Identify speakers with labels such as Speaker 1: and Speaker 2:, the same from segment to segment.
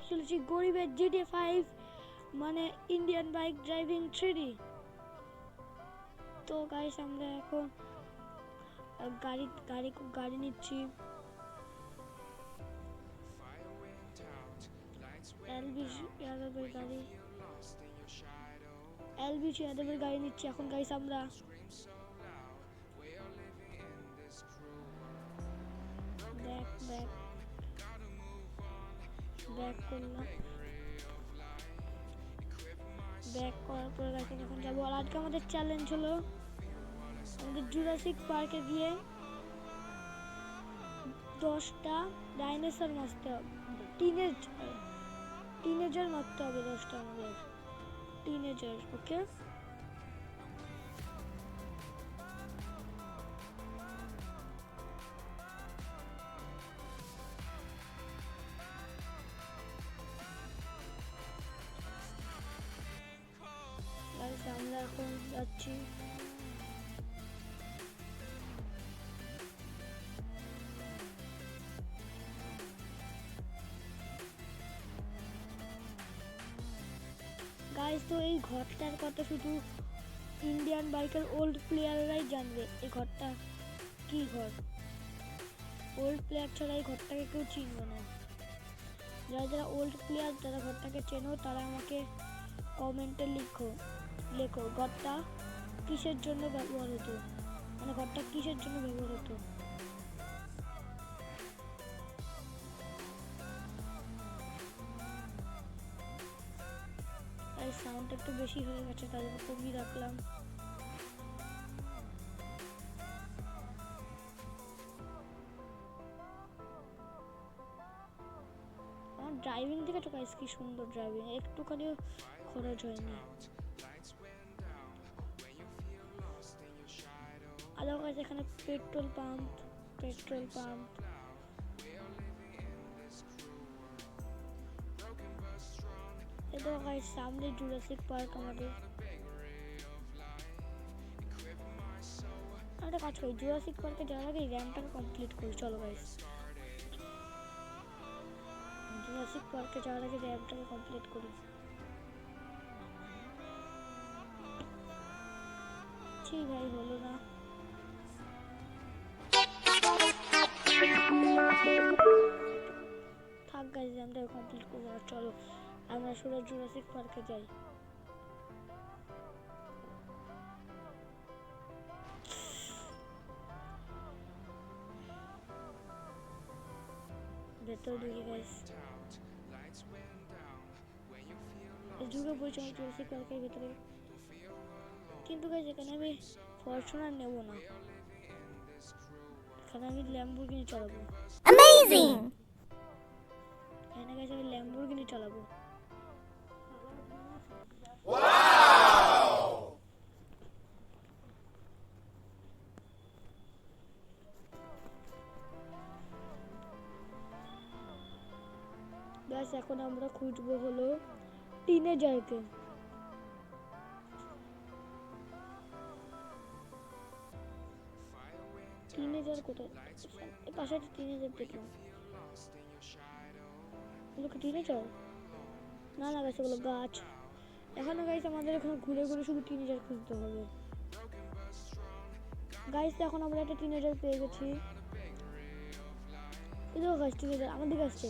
Speaker 1: চলেছি গরিবের GTA 5 মানে ইন্ডিয়ান বাইক ড্রাইভিং 3D। তো গাইস আমরা এখন গাড়ি গাড়ি গাড়ি নিচ্ছি। এলবিসি যাদবের গাড়ি নিচ্ছি এখন গাইস আমরা। ব্যাক করলাম, ব্যাক করার পরে এখন যাবো। আর আজকে আমাদের চ্যালেঞ্জ হলো আমাদের জুরাসিক পার্কে গিয়ে 10টা ডাইনোসর মারতে হবে। টিনেজার মারতে হবে 10টা আমাদের টিনেজার। ওকে আমরা এখন যাচ্ছি। গাইস তো এই ঘরটার কথা শুধু ইন্ডিয়ান বাইকের ওল্ড প্লেয়াররাই জানবে। এই ঘরটা কি ঘর, ওল্ড প্লেয়ার ছাড়া এই ঘরটাকে কেউ চিনবে না। যারা যারা ওল্ড প্লেয়ার যারা ঘরটাকে চেনো তারা আমাকে কমেন্টে লেখো ঘরটা কিসের জন্য ব্যবহার হতো, মানে ঘরটা কিসের জন্য ব্যবহার হতো। আর সাউন্ড একটু বেশি হয়ে গেছে তাই জন্য কমিয়ে রাখলাম। আমার ড্রাইভিং থেকে তো গাইস কি সুন্দর ড্রাইভিং, একটুখানিও খরচ হয়নি। আলাদা গাইস এখানে পেট্রোল পাম্প এটা গাইস সামনে জুরাসিক পার্ক আমাদের। একটা কাজ করি, জুরাসিক পার্কে যাওয়ার আগে র্যাম্পটাকে কমপ্লিট করি। চলো গাইস জুরাসিক পার্কে যাওয়ার আগে র্যাম্পটাকে কমপ্লিট করি। ঠিক ভাই হলো না। থাক গাইস র্যাম্পটাকে কমপ্লিট করবো না। চলো আমরা সোজা জুরাসিক পার্কে যাই। ভেতর ঢুকে গাইস ঢুকে পড়েছি আমি জুরাসিক পার্কের ভেতরে। কিন্তু গাইস এখানে আমি ফরচুনার নেব না, এখানে আমি ল্যাম্বরগিনি চালাবো। অ্যামেজিং! এখানে গাইস আমি ল্যাম্বরগিনি চালাবো। ওয়াও! গাইস এখন আমরা খুঁজবো হলো টিনেজারকে। টিনেজার কোথায়? এই পাশে একটা টিনেজার দেখলাম। এগুলো কি টিনেজার? না না গাছ, এগুলো গাছ। এখনো গাইস আমাদের এখানে ঘুরে ঘুরে শুধু টিনেজার খুঁজতে হবে। গাইস এখন আমরা একটা টিনেজার পেয়ে গেছি। এই দেখো গাইস টিনেজার আমাদের দিকে আসছে।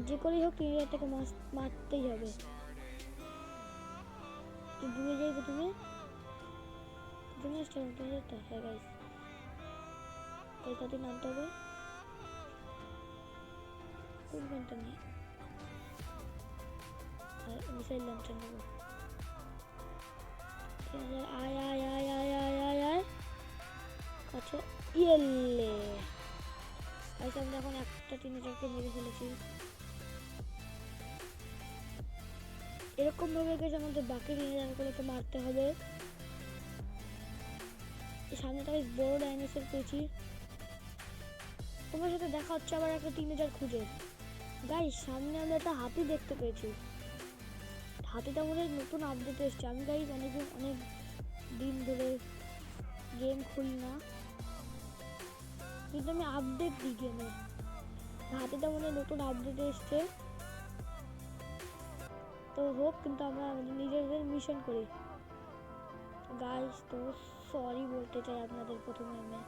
Speaker 1: যে করেই হোক টিনেজারটাকে মারতেই হবে। দূরে যাই প্রথমে আসছে টিনেজারটা। হ্যাঁ গাইস তাতে নামতে হবে। কোন গানটা নিয়ে মিসাইল লঞ্চার নেব। আয় আয় আয় আয় আয় আয় আয় আচ্ছা ইয়েলে আচ্ছা আমরা এখন একটা টিনেজারকে মেরে ফেলেছি। এরকম ভাবে গেছে আমাদের বাকি টিনেজারগুলোকে মারতে হবে। সামনেটা বেশ বড় ডাইনোসর পেয়েছি। তোমার সাথে দেখা হচ্ছে আবার একটা টিনেজার খুঁজে। গাইস সামনে আমরা একটা হাতি দেখতে পেয়েছি। হাতিটা মনে হয় নতুন আপডেট এসছে। আমি গাইস অনেক দিন ধরে গেম খুলি না, কিন্তু আমি আপডেট দিই গেমে। হাতিটা মনে হয় নতুন আপডেট এসছে। তো হোক, কিন্তু আমরা আমাদের নিজেদের মিশন করি গাইস। তো সরি বলতে চাই আপনাদের প্রথমে আমি,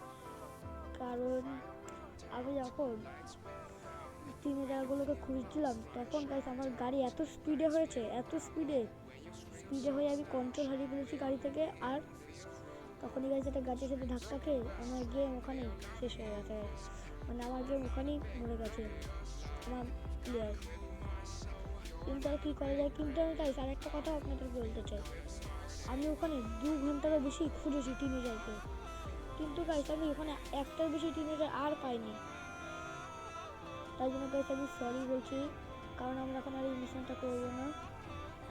Speaker 1: কারণ আমি যখন টিনেজারগুলোকে খুঁজছিলাম তখন গাইস আমার গাড়ি এত স্পিডে হয়েছে, এত স্পিডে হয়ে আমি কন্ট্রোল হারিয়ে ফেলেছি গাড়ি থেকে। আর তখনই গাইস একটা গাছের সাথে ধাক্কা খেয়ে আমার গেম ওখানেই শেষ হয়ে গেছে, মানে আমার গেম ওখানেই মরে গেছে আমার প্লেয়ার। কিন্তু আর কী করা যায়। কিন্তু আমি গাইস আর একটা কথা আপনাদের বলতে চাই, আমি ওখানে 2 ঘন্টারও বেশি খুঁজেছি টিনেজারকে, কিন্তু গাইস আমি ওখানে একটার বেশি টিনেজার আর পাইনি। তাই জন্য গাইস আমি সরি বলছি, কারণ আমরা এখন আর এই মিশনটা করবো না।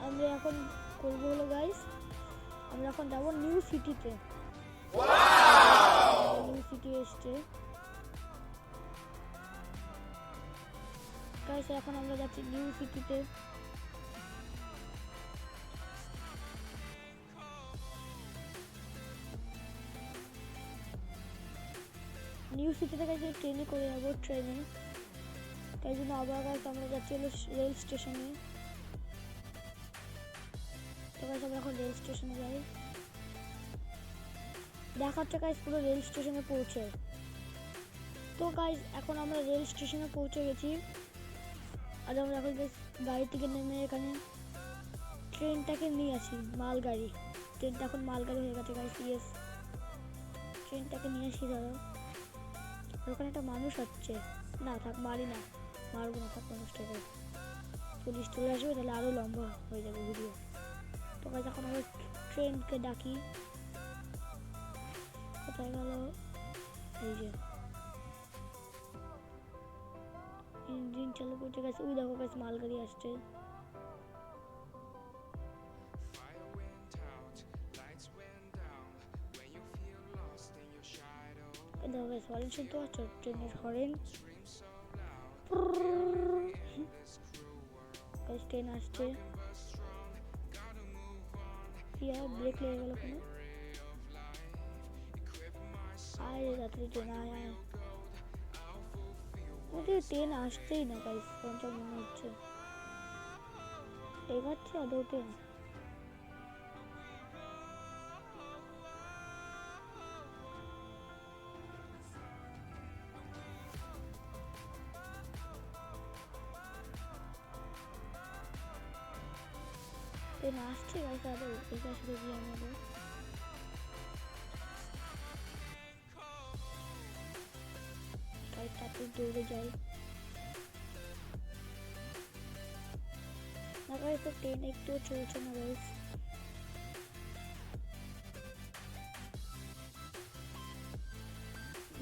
Speaker 1: আমরা এখন করবো হলো গাইস, আমরা এখন যাবো নিউ সিটিতে। নিউ সিটি এসছে গাইস, এখন আমরা যাচ্ছি নিউ সিটিতে। নিউ সিটিতে গাইস ট্রেনে করে যাবো, ট্রেনে। তাই জন্য আবার গাইস আমরা যাচ্ছি হলো রেল স্টেশনে। তো গাইস আমরা এখন রেল স্টেশনে যাই, দেখাচ্ছে গাইস পুরো রেল স্টেশনে পৌঁছে। তো গাইস এখন আমরা রেল স্টেশনে পৌঁছে গেছি, আর আমরা এখন গাড়ি থেকে নেমে এখানে ট্রেনটাকে নিয়ে আসি, মালগাড়ি। ট্রেনটা এখন মালগাড়ি হয়ে গেছে গাইস। ইয়েস, ট্রেনটাকে নিয়ে আসি। ধরো ওখানে একটা মানুষ হচ্ছে, না থাক মারি না, মারবো না, থাক মানুষটাকে। পুলিশ চলে আসবে তাহলে আরও লম্বা হয়ে যাবে ভিডিও। তো গাইস এখন আমরা ট্রেনকে ডাকি, কোথায় গেল, এই যে ইঞ্জিন চালু করতে গেছে। ওই দেখো গাইস মালগাড়ি আসছে। দেখো গাইস হরেন শুনতে পাচ্ছ, ট্রেনের হরেন। গাইস ট্রেন আসছে, ইয়া ব্রেক লেগে গেল কেন? আয় রাত্রি ট্রেন, আয় আয়। ওদের ট্রেন আসছেই না গাইস, কোনটা মনে হচ্ছে এগাচ্ছে আদৌ ট্রেন। ট্রেন আসছে গাইস, আদৌ এগাচ্ছে দেখি আমাদের। গাইস তাতে দৌড়ে যাই না গাইস, তো ট্রেন একটু চলছে না গাইস।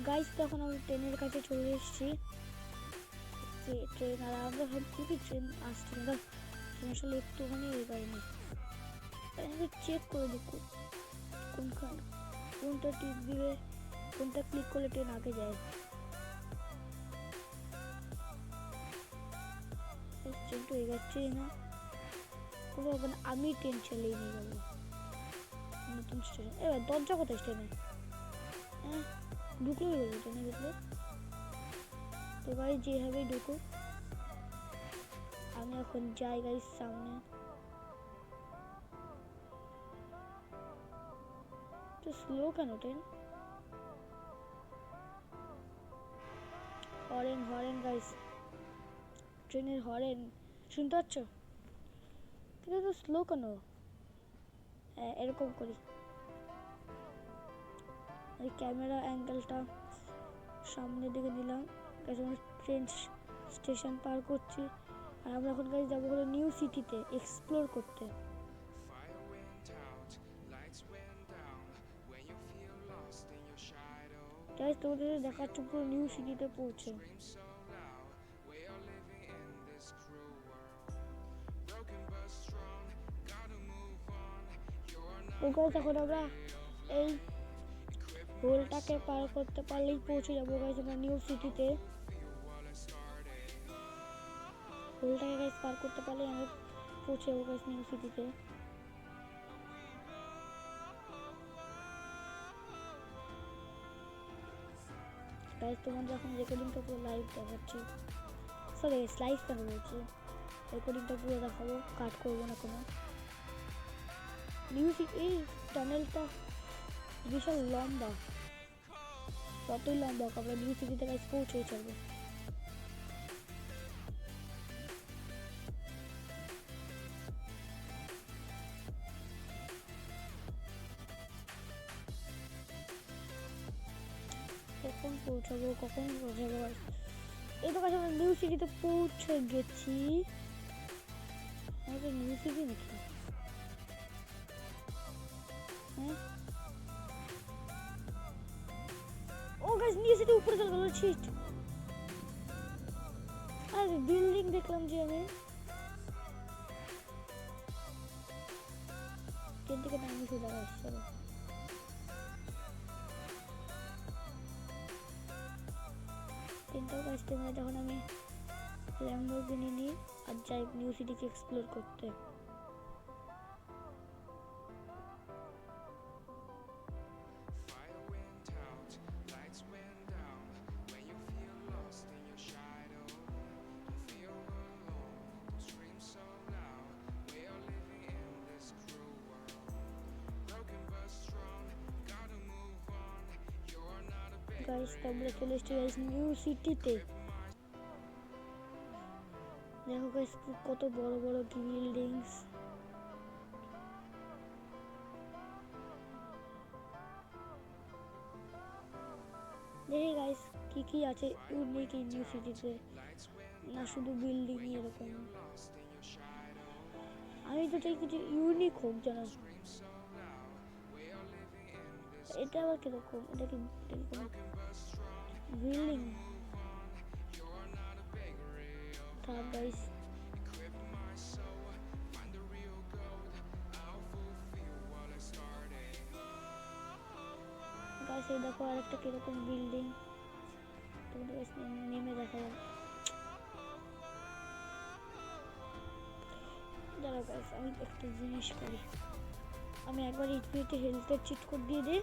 Speaker 1: গাইস তখন আমরা ট্রেনের কাছে চলে এসেছি, ট্রেন। আর আমরা ভাবছি কি ট্রেন আসছে না, ট্রেন আসলে একটুখানি এগায়নি। চেক করে দেখো কোনখান, কোনটা টিপ দিলে, কোনটা ক্লিক করলে ট্রেন আগে যায়। ট্রেন তো এগাচ্ছেই না কোনো ব্যাপার না, আমি ট্রেন চালিয়ে নিয়ে যাবো নতুন স্টেশন। এবার দরজা কোথায় ট্রেনে? হ্যাঁ ঢুকলেই হলো ট্রেনের ভিতরে। তো গাড়ি যেভাবেই ঢুকুক, আমি এখন যাই গাড়ির সামনে। তো স্লো কেন ট্রেন? হরেন হরেন গাইস, ট্রেনের হরেন শুনতে পাচ্ছ? কিন্তু তো স্লো কেন? হ্যাঁ এরকম করি, এই ক্যামেরা অ্যাঙ্গেলটা সামনের দিকে নিলাম। ট্রেন স্টেশন পার করছি, আর আমরা এখন গাইস যাবো হলো নিউ সিটিতে এক্সপ্লোর করতে। গাইস তোমাদের দেখাচ্ছি পুরো নিউ সিটিতে পৌঁছে। তো গাইস এখন আমরা এই হোলটাকে পার করতে পারলেই পৌঁছে যাবো গাইস আমরা নিউ সিটিতে। হোলটাকে গাইস পার করতে পারলেই আমরা পৌঁছে যাবো গাইস নিউ সিটিতে। গাইস তোমাদের এখন রেকর্ডিংটা পুরো লাইভ দেখাচ্ছি, সরি গাইস লাইভ কেন বলছি, রেকর্ডিংটা পুরো দেখাবো, কাট করবো না কোনো। মিউজিক, এই টানেলটা বিশাল লম্বা, যতই লম্বা হোক আমরা নিউ সিটিতে গাইস পৌঁছেই চলবে। কখন পৌঁছাবো এই তো কাছে আমরা নিউ সিটিতে পৌঁছে গেছি। আমাদের নিউ সিটি নাকি? হ্যাঁ, ও গাইস নিউ সিটি উপরে চলে গেল। শিট, আরে বিল্ডিং দেখলাম যে আমি ট্রেন থেকে নামিয়ে চলে আসছে। ট্রেনটাও আসতে হয় যখন আমি ল্যাম্বরগিনি নিই আর যাই নিউ সিটিকে এক্সপ্লোর করতে। গাইস আমরা চলে এসেছি গাইস নিউ সিটিতে। দেখো গাইস কত বড় বড় বিল্ডিংস। দেখি গাইস কি কি আছে ইউনিক এই নিউ সিটিতে, না শুধু বিল্ডিং এরকম। আমি তো চাই কিছু ইউনিক হোক যেন। এটা আবার কিরকম? এটা কি বিল্ডিং? থাক গাইস, গাইস এই দেখো আরেকটা কিরকম বিল্ডিং। তোমাদের গাইস নেমে দেখাবো। দাঁড়াও গাইস আমি একটা জিনিস করি, আমি একবার ইনফিনিটি হেলথের চিট কোড দিয়ে দিই,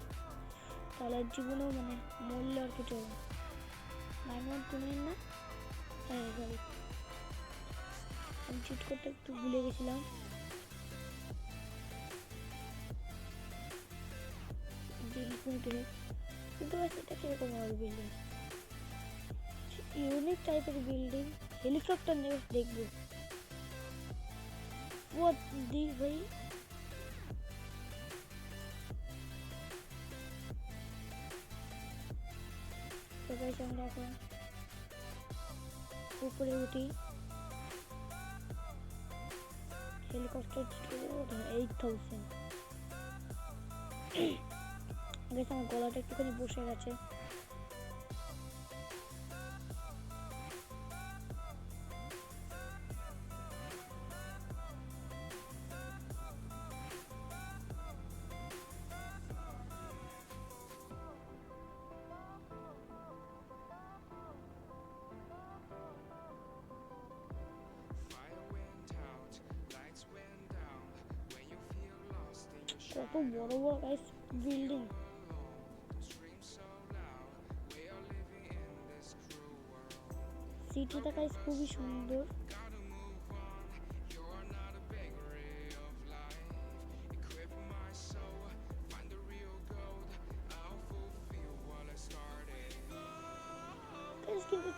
Speaker 1: তাহলে জীবনেও মানে মরলে আর কিছু হবে। 912 না, হ্যাঁ সরি আমি চিট কোডটা একটু ভুলে গেছিলাম। কিন্তু এটা কিরকম হবে বিল্ডিং? ইউনিক টাইপের বিল্ডিং। হেলিকপ্টার নিয়ে দেখবো। ও দি ভাই, তো গাইস আমরা এখন উপরে উঠি। হেলিকপ্টার 8000। গাইস আমার গলাটা একটুখানি বসে গেছে। কত বড় বড় গাইস বিল্ডিং। সিটিটা গাইস খুবই সুন্দর। কিন্তু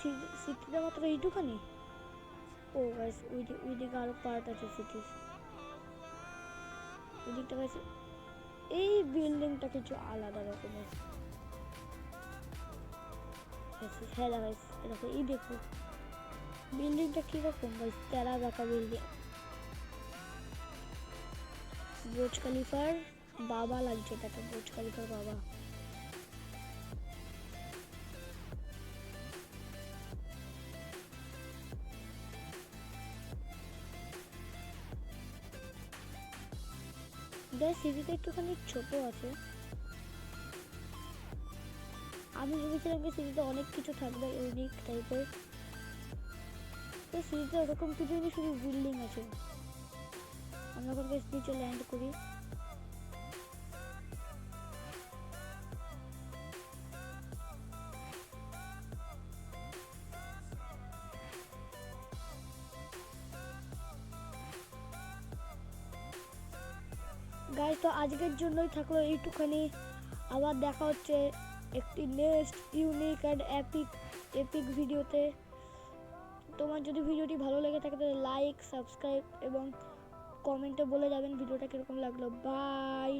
Speaker 1: সিটিটা মাত্র এইটুখানি। ও গাইস ওইদিকে আরো পার্ট আছে সিটির। ওইদিকটা গাইস এই বিল্ডিংটা কিছু আলাদা রকমের। হ্যাঁ গাইস দেখো এই দেখো বিল্ডিংটা কিরকম গাইস, তেরা বাঁকা বিল্ডিং। বুর্জ খলিফার বাবা লাগছে এটাকে, বুর্জ খলিফার বাবা। গাইস সিটিটা একটুখানি ছোট আছে। আমি ভেবেছিলাম যে সিটিতে অনেক কিছু থাকবে ইউনিক টাইপের, তো সিটিতে ওরকম কিছু নেই, শুধু বিল্ডিং আছে। আমরা এখন গাইস নিচে ল্যান্ড করি। গাইস, তো আজকের জন্যই থাকলো এইটুখানি। আবার দেখা হচ্ছে একটি নেক্সট ইউনিক অ্যান্ড এপিক ভিডিওতে। তোমার যদি ভিডিওটি ভালো লেগে থাকে তাহলে লাইক, সাবস্ক্রাইব এবং কমেন্টে বলে যাবেন ভিডিওটা কীরকম লাগলো। বাই।